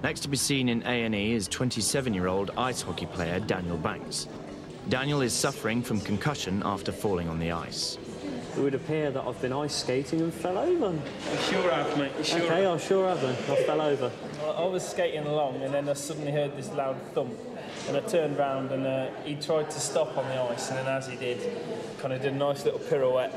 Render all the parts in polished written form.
Next to be seen in A&E is 27-year-old ice hockey player Daniel Banks. Daniel is suffering from concussion after falling on the ice. It would appear that I've been ice skating and fell over. You sure have, mate. You sure OK, have. I sure have then. I fell over. I was skating along and then I suddenly heard this loud thump and I turned round and he tried to stop on the ice, and then as he did, kind of did a nice little pirouette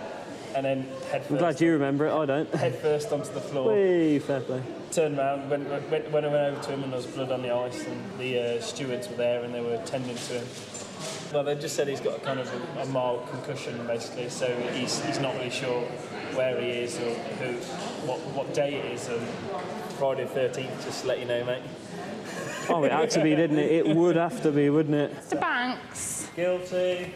and then head first. I'm glad you remember it, I don't. Head first onto the floor. Whee, fair play. Turned round, when I went over to him and there was blood on the ice and the stewards were there and they were tending to him. Well, they just said he's got a kind of a mild concussion, basically, so he's not really sure where he is or what day it is. Friday the 13th, just to let you know, mate. Oh, it had to be, didn't it? It would have to be, wouldn't it? Mr. Banks. Guilty.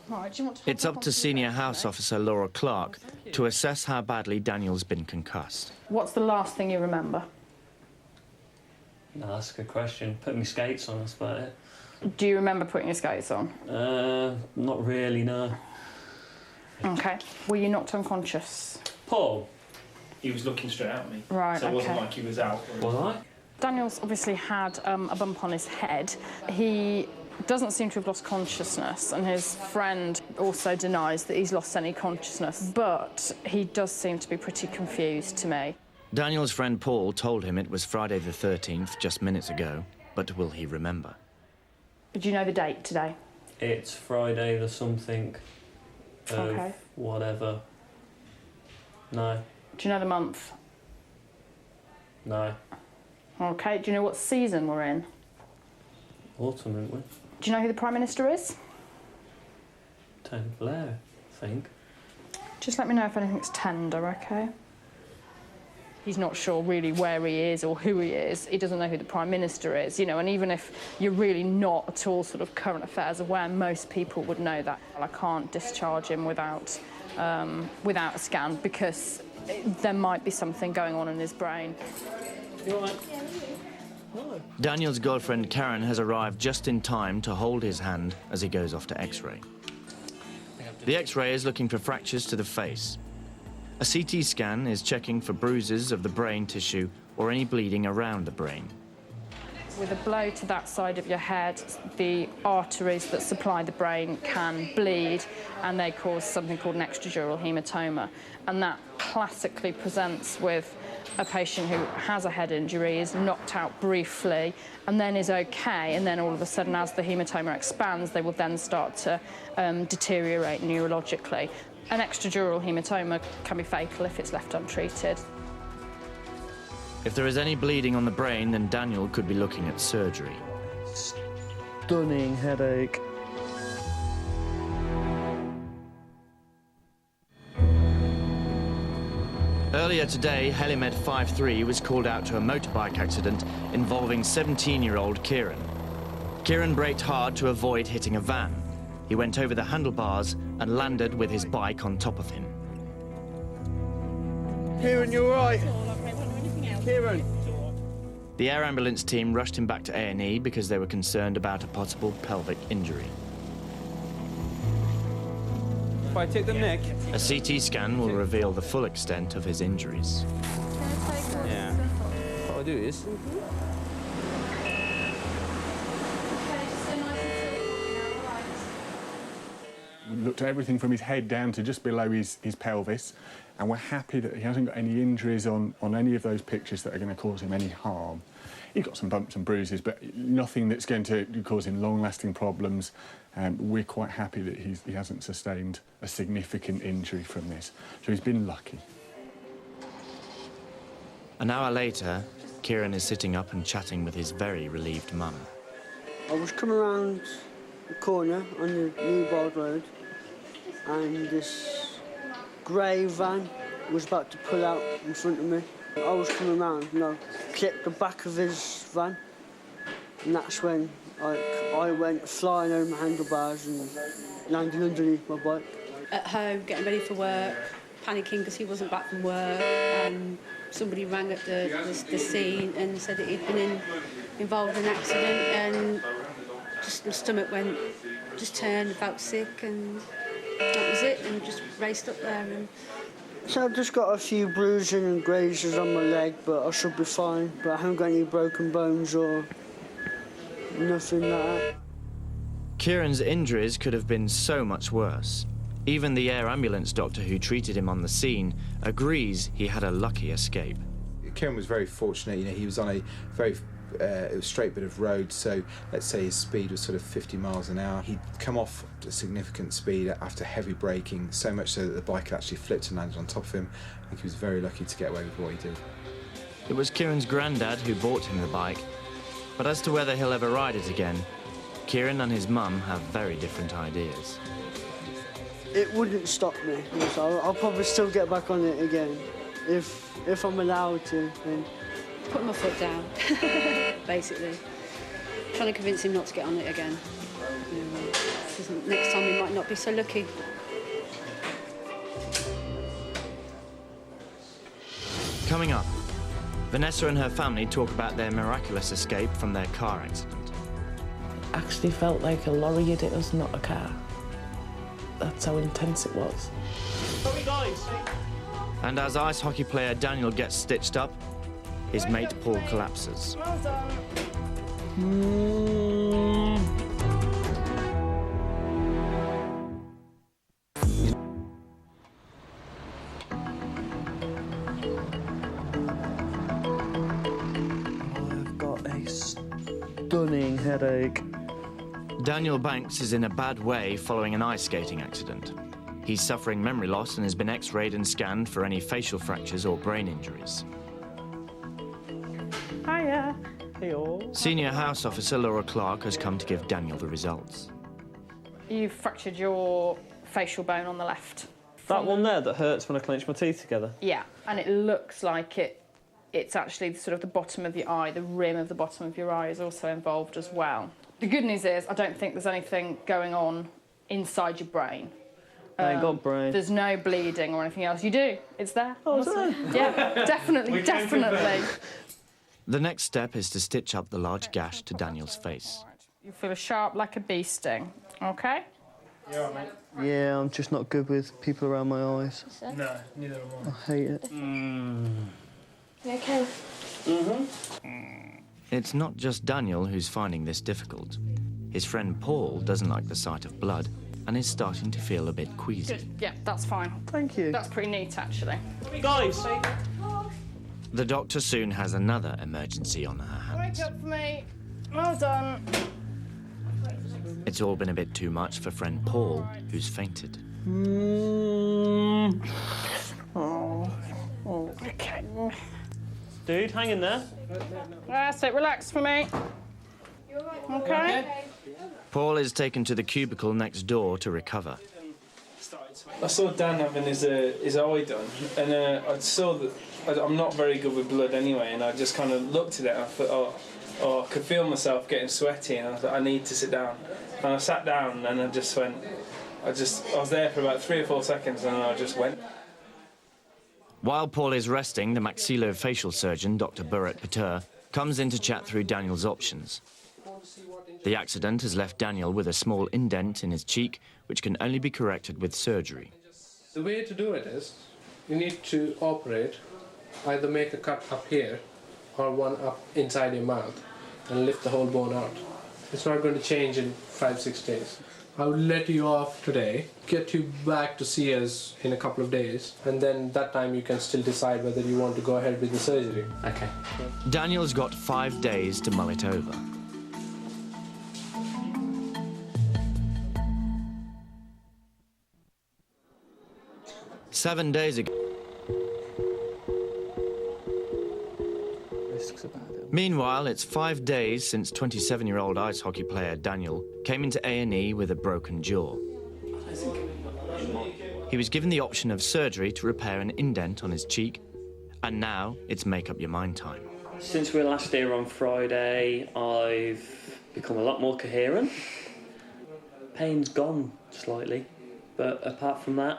Right, do you want to It's up to Senior House Officer Laura Clark to assess how badly Daniel's been concussed. What's the last thing you remember? No, that's a good question. Put my skates on, that's about it. Do you remember putting your skates on? Not really, no. OK. Were you knocked unconscious? Paul? He was looking straight at me. Right, so it wasn't OK. like he was out. Was I? Daniel's obviously had a bump on his head. He doesn't seem to have lost consciousness, and his friend also denies that he's lost any consciousness, but he does seem to be pretty confused to me. Daniel's friend Paul told him it was Friday the 13th just minutes ago, but will he remember? Do you know the date today? It's Friday the something of OK. whatever. No. Do you know the month? No. OK. Do you know what season we're in? Autumn, aren't we? Do you know who the Prime Minister is? Tony Blair, I think. Just let me know if anything's tender, OK? He's not sure really where he is or who he is. He doesn't know who the Prime Minister is, you know, and even if you're really not at all sort of current affairs aware, most people would know that. I can't discharge him without a scan because there might be something going on in his brain. You all right? No. Daniel's girlfriend Karen has arrived just in time to hold his hand as he goes off to X-ray. The X-ray is looking for fractures to the face. A CT scan is checking for bruises of the brain tissue or any bleeding around the brain. With a blow to that side of your head, the arteries that supply the brain can bleed and they cause something called an extradural hematoma. And that classically presents with a patient who has a head injury, is knocked out briefly and then is okay, and then all of a sudden as the hematoma expands they will then start to deteriorate neurologically. An extradural hematoma can be fatal if it's left untreated. If there is any bleeding on the brain, then Daniel could be looking at surgery. Stunning headache. Earlier today, Helimed 53 was called out to a motorbike accident involving 17-year-old Kieran. Kieran braked hard to avoid hitting a van. He went over the handlebars and landed with his bike on top of him. Kieran, you all right? Kieran. The air ambulance team rushed him back to A&E because they were concerned about a possible pelvic injury. If I take the neck. A CT scan will reveal the full extent of his injuries. Yeah. What I'll do is. We looked at everything from his head down to just below his pelvis, and we're happy that he hasn't got any injuries on any of those pictures that are going to cause him any harm. He's got some bumps and bruises, but nothing that's going to cause him long-lasting problems. We're quite happy that he hasn't sustained a significant injury from this, so he's been lucky. An hour later, Kieran is sitting up and chatting with his very relieved mum. I was coming around the corner on the New Bold Road, and this grey van was about to pull out in front of me. I was coming round and I clipped the back of his van, and that's when I went flying over my handlebars and landed underneath my bike. At home, getting ready for work, panicking because he wasn't back from work, and somebody rang at the scene and said that he'd been involved in an accident, and just my stomach just turned, felt sick, and that was it, and just raced up there and So I've just got a few bruising and grazes on my leg, but I should be fine. But I haven't got any broken bones or nothing like that. Kieran's injuries could have been so much worse. Even the air ambulance doctor who treated him on the scene agrees he had a lucky escape. Kieran was very fortunate. You know, he was on a very straight bit of road, so let's say his speed was sort of 50 miles an hour. He'd come off at a significant speed after heavy braking, so much so that the bike had actually flipped and landed on top of him. I think he was very lucky to get away with what he did. It was Kieran's granddad who bought him the bike, but as to whether he'll ever ride it again, Kieran and his mum have very different ideas. It wouldn't stop me. So I'll probably still get back on it again if I'm allowed to. Then. Put my foot down, basically. Trying to convince him not to get on it again. You know, next time he might not be so lucky. Coming up, Vanessa and her family talk about their miraculous escape from their car accident. Actually felt like a lorry hit us, not a car. That's how intense it was. Sorry, guys. And as ice hockey player Daniel gets stitched up, his mate Paul collapses. Well done. I've got a stunning headache. Daniel Banks is in a bad way following an ice skating accident. He's suffering memory loss and has been x-rayed and scanned for any facial fractures or brain injuries. Hiya. Hey-o. Senior House Officer Laura Clark has come to give Daniel the results. You've fractured your facial bone on the left. That one there that hurts when I clench my teeth together? Yeah, and it looks like it's actually sort of the bottom of your eye, the rim of the bottom of your eye is also involved as well. The good news is I don't think there's anything going on inside your brain. I ain't got brain. There's no bleeding or anything else. You do. It's there. Oh, is there? Yeah, definitely, definitely. The next step is to stitch up the large gash to Daniel's face. You feel sharp like a bee sting, OK? Yeah, I'm just not good with people around my eyes. No, neither am I hate it. You OK? It's not just Daniel who's finding this difficult. His friend Paul doesn't like the sight of blood and is starting to feel a bit queasy. Good. Yeah, that's fine. Thank you. That's pretty neat, actually. Guys! The doctor soon has another emergency on her hands. Wake up for me. Well done. It's all been a bit too much for friend Paul, who's fainted. OK. Dude, hang in there. That's it. Relax for me. OK? Paul is taken to the cubicle next door to recover. I saw Dan having his eye done, and I saw that I'm not very good with blood anyway, and I just kind of looked at it and I thought, oh, I could feel myself getting sweaty, and I thought, I need to sit down. And I sat down and I just went, I was there for about 3 or 4 seconds and I just went. While Paul is resting, the maxillofacial surgeon, Dr. Burrett Pater, comes in to chat through Daniel's options. The accident has left Daniel with a small indent in his cheek, which can only be corrected with surgery. The way to do it is, you need to operate, either make a cut up here or one up inside your mouth and lift the whole bone out. It's not going to change in 5-6 days. I will let you off today, get you back to see us in a couple of days, and then that time you can still decide whether you want to go ahead with the surgery. Okay. Daniel's got 5 days to mull it over. Seven days ago. Meanwhile, it's 5 days since 27-year-old ice hockey player Daniel came into A&E with a broken jaw. He was given the option of surgery to repair an indent on his cheek, and now it's make up your mind time. Since we were last here on Friday, I've become a lot more coherent. Pain's gone slightly, but apart from that,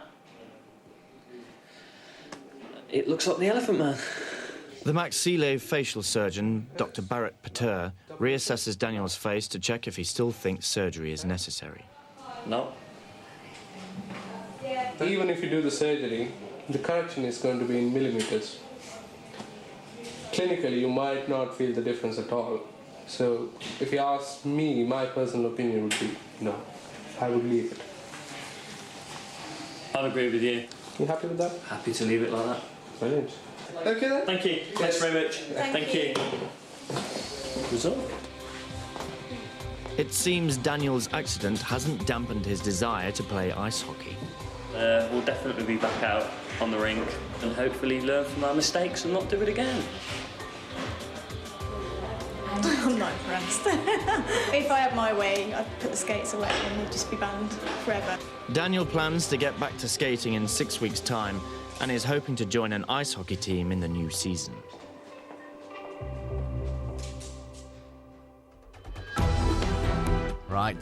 it looks like the Elephant Man. The maxillofacial surgeon, Dr. Burrett Pater, reassesses Daniel's face to check if he still thinks surgery is necessary. No. Even if you do the surgery, the correction is going to be in millimeters. Clinically, you might not feel the difference at all. So if you ask me, my personal opinion would be no. I would leave it. I'll agree with you. You happy with that? Happy to leave it like that. Brilliant. Okay then. Thank you. Thanks very much. Thank you. Result? It seems Daniel's accident hasn't dampened his desire to play ice hockey. We'll definitely be back out on the rink and hopefully learn from our mistakes and not do it again. I'm not impressed. If I had my way, I'd put the skates away and they'd just be banned forever. Daniel plans to get back to skating in 6 weeks' time and is hoping to join an ice hockey team in the new season. Right,